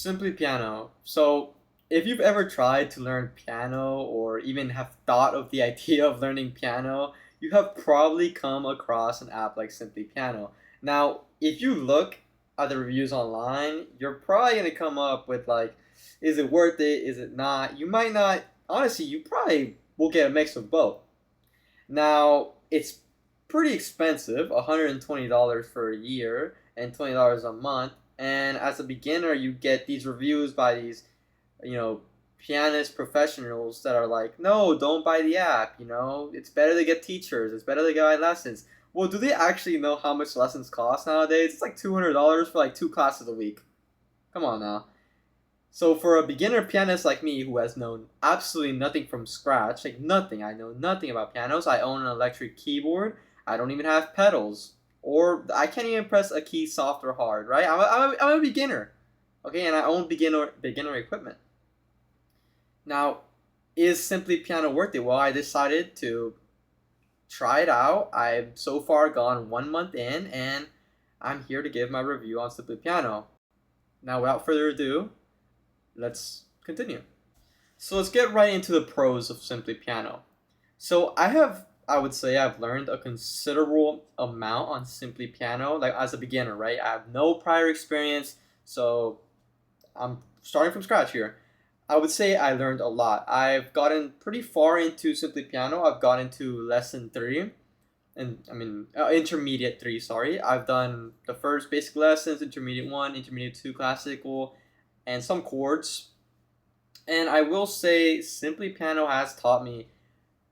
Simply piano. So, if you've ever tried to learn piano or even have thought of the idea of learning piano, you have probably come across an app like Simply Piano. Now, if you look at the reviews online, you're probably going to come up with like, is it worth it? Is it not? You might not, honestly, you probably will get a mix of both. Now, it's pretty expensive, $120 for a year and $20 a month. And as a beginner, you get these reviews by these, you know, pianist professionals that are like, no, don't buy the app. It's better to get teachers. It's better to get lessons. Well, do they actually know how much lessons cost nowadays? It's like $200 for like 2 classes a week. Come on now. So for a beginner pianist like me who has known absolutely nothing from scratch, like nothing, I know nothing about pianos. I own an electric keyboard. I don't even have pedals, or I can't even press a key soft or hard. Right? I'm a beginner, okay, and I own beginner equipment. Now, is Simply Piano worth it? Well, I decided to try it out. I've so far gone 1 month in, and I'm here to give my review on Simply Piano. Now, without further ado, let's continue. So let's get right into the pros of Simply Piano. So I would say I've learned a considerable amount on Simply Piano, like as a beginner, right? I have no prior experience, so I'm starting from scratch here. I would say I learned a lot. I've gotten pretty far into Simply Piano. I've gotten to lesson three, and I mean intermediate three. Sorry, I've done the first basic lessons, intermediate one, intermediate two, classical, and some chords. And I will say, Simply Piano has taught me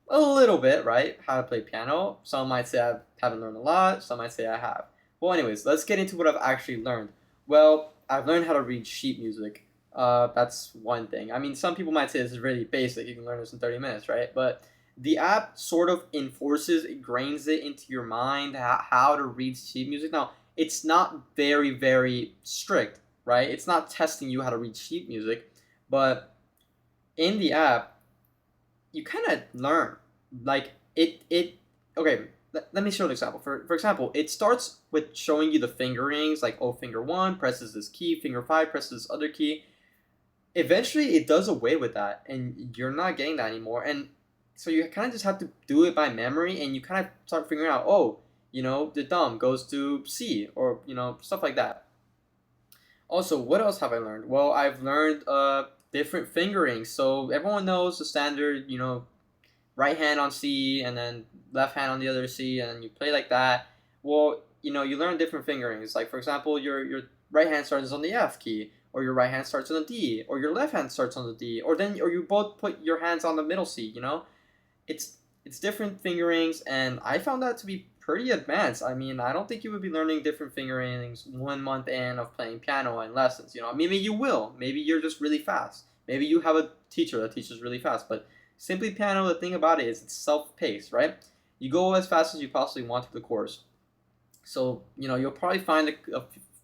a little bit, right? How to play piano. Some might say I haven't learned a lot. Some might say I have. Well, anyways, let's get into what I've actually learned. Well, I've learned how to read sheet music. That's one thing. I mean, some people might say this is really basic. You can learn this in 30 minutes, right? But the app sort of ingrains it into your mind how to read sheet music. Now, it's not very, very strict, right? It's not testing you how to read sheet music, but in the app, you kind of learn. Like it. Okay, let me show an example. For example, it starts with showing you the fingerings, like oh, finger one presses this key, finger five presses this other key. Eventually, it does away with that, and you're not getting that anymore. And so you kind of just have to do it by memory, and you kind of start figuring out, oh, the thumb goes to C, or stuff like that. Also, what else have I learned? Well, I've learned different fingerings. So everyone knows the standard, right hand on C and then left hand on the other C, and then you play like that. Well, you learn different fingerings. Like for example, your right hand starts on the F key, or your right hand starts on the D, or your left hand starts on the D, or you both put your hands on the middle C. It's it's different fingerings, and I found that to be pretty advanced. I mean, I don't think you would be learning different fingerings 1 month in of playing piano and lessons. Maybe you will. Maybe you're just really fast. Maybe you have a teacher that teaches really fast. But Simply Piano, the thing about it is it's self-paced, right? You go as fast as you possibly want through the course. So you'll probably find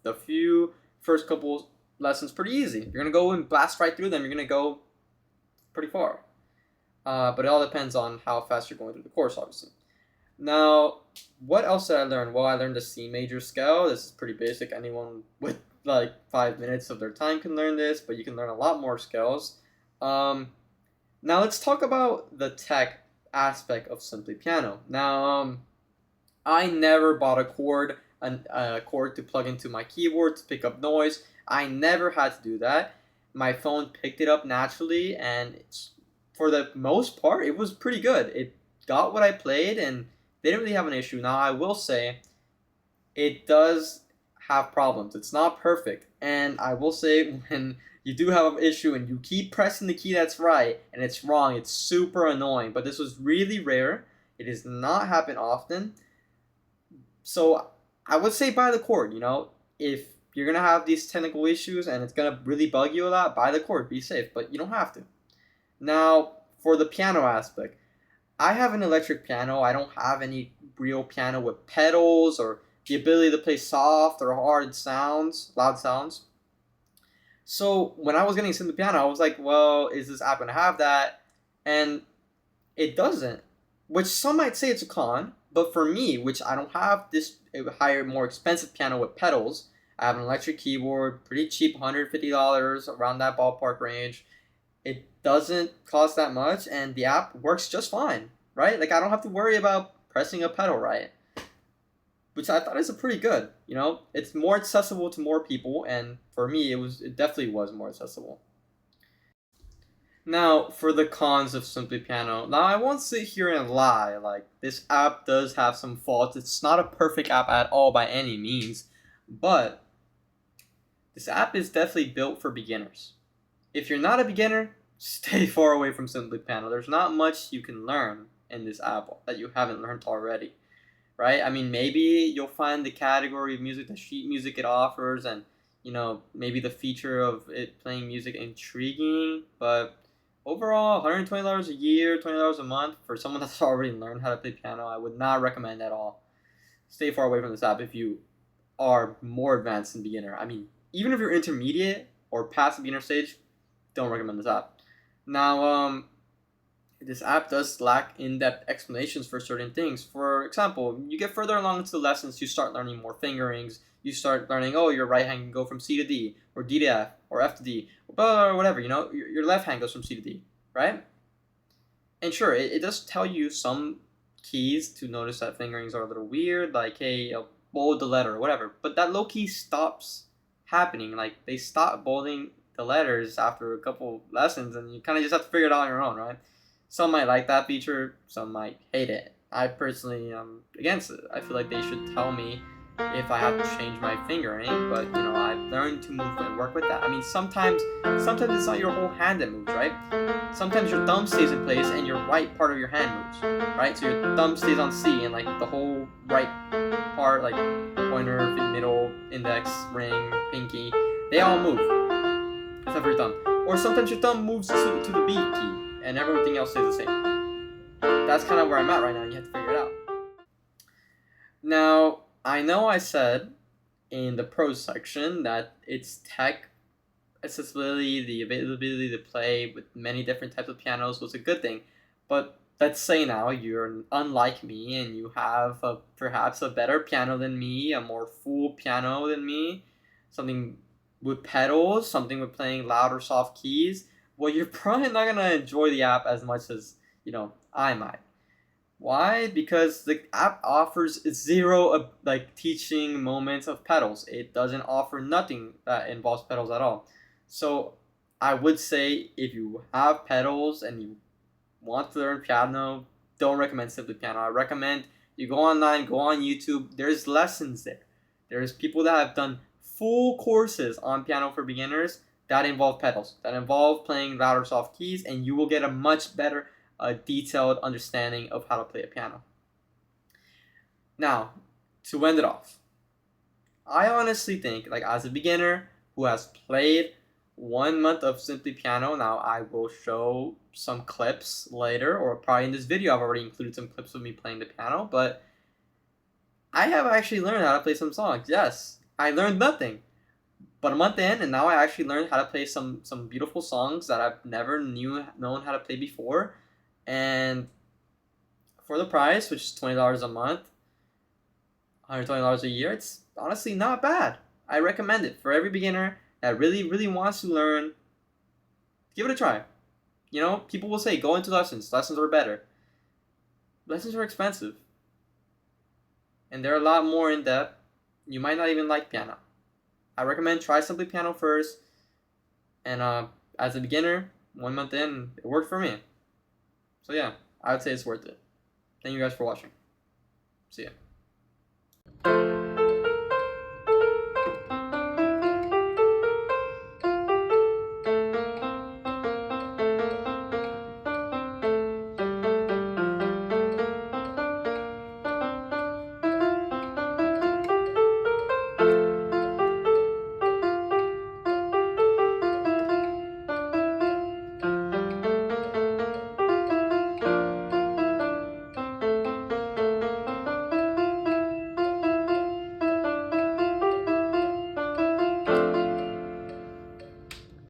the few first couple lessons pretty easy. You're gonna go and blast right through them. You're gonna go pretty far. But it all depends on how fast you're going through the course, obviously. Now, what else did I learn? Well, I learned the C major scale. This is pretty basic. Anyone with like 5 minutes of their time can learn this, but you can learn a lot more scales. Now, let's talk about the tech aspect of Simply Piano. Now, I never bought a cord to plug into my keyboard to pick up noise. I never had to do that. My phone picked it up naturally, and for the most part, it was pretty good. It got what I played, and they didn't really have an issue. Now, I will say, it does have problems. It's not perfect, and I will say when you do have an issue and you keep pressing the key that's right and it's wrong, it's super annoying. But this was really rare. It does not happen often. So I would say buy the cord. If you're gonna have these technical issues and it's gonna really bug you a lot, buy the cord. Be safe, but you don't have to. Now, for the piano aspect, I have an electric piano. I don't have any real piano with pedals or the ability to play soft or hard sounds, loud sounds. So when I was getting into the piano, I was like, well, is this app gonna have that? And it doesn't. Which some might say it's a con, but for me, which I don't have this higher, more expensive piano with pedals, I have an electric keyboard, pretty cheap, $150, around that ballpark range. It doesn't cost that much, and the app works just fine, right? Like, I don't have to worry about pressing a pedal right, which I thought is a pretty good. It's more accessible to more people, and for me, it definitely was more accessible. Now, for the cons of Simply Piano. Now, I won't sit here and lie. Like, this app does have some faults. It's not a perfect app at all by any means, but this app is definitely built for beginners. If you're not a beginner, stay far away from Simply Piano. There's not much you can learn in this app that you haven't learned already, right? I mean, maybe you'll find the category of music, the sheet music it offers, and maybe the feature of it playing music intriguing, but overall, $120 a year, $20 a month for someone that's already learned how to play piano, I would not recommend at all. Stay far away from this app if you are more advanced than beginner. I mean, even if you're intermediate or past the beginner stage, don't recommend this app. Now, this app does lack in-depth explanations for certain things. For example, you get further along into the lessons, you start learning more fingerings. You start learning, oh, your right hand can go from C to D, or D to F, or F to D, or whatever. Your left hand goes from C to D, right? And sure, it does tell you some keys to notice that fingerings are a little weird, like, hey, bold the letter, or whatever. But that low-key stops happening. Like, they stop bolding the letters after a couple lessons, and you kind of just have to figure it out on your own, right? Some might like that feature, some might hate it. I personally am against it. I feel like they should tell me if I have to change my fingering, but I've learned to move and work with that. I mean, sometimes it's not your whole hand that moves, right? Sometimes your thumb stays in place and your right part of your hand moves, right? So your thumb stays on C and like the whole right part, like pointer, middle, index, ring, pinky, they all move, except for your thumb. Or sometimes your thumb moves to the B key and everything else stays the same. That's kind of where I'm at right now, and you have to figure it out. Now, I know I said in the pros section that its tech accessibility, the availability to play with many different types of pianos was a good thing, but let's say now you're unlike me and you have perhaps a better piano than me, a more full piano than me, something with pedals, something with playing loud or soft keys. Well, you're probably not gonna enjoy the app as much as I might. Why? Because the app offers zero teaching moments of pedals. It doesn't offer nothing that involves pedals at all. So I would say if you have pedals and you want to learn piano, don't recommend Simply Piano. I recommend you go online, go on YouTube. There's lessons there. There's people that have done full courses on piano for beginners that involve pedals, that involve playing loud or soft keys, and you will get a much better detailed understanding of how to play a piano. Now, to end it off, I honestly think, as a beginner who has played 1 month of Simply Piano, now I will show some clips later, or probably in this video I've already included some clips of me playing the piano, but I have actually learned how to play some songs. Yes, I learned nothing, but a month in, and now I actually learned how to play some beautiful songs that I've never known how to play before. And for the price, which is $20 a month, $120 a year, it's honestly not bad. I recommend it for every beginner that really, really wants to learn. Give it a try. People will say, go into lessons. Lessons are better. Lessons are expensive. And they're a lot more in-depth. You might not even like piano. I recommend try Simply Piano first. And as a beginner, 1 month in, it worked for me. So yeah, I would say it's worth it. Thank you guys for watching. See ya.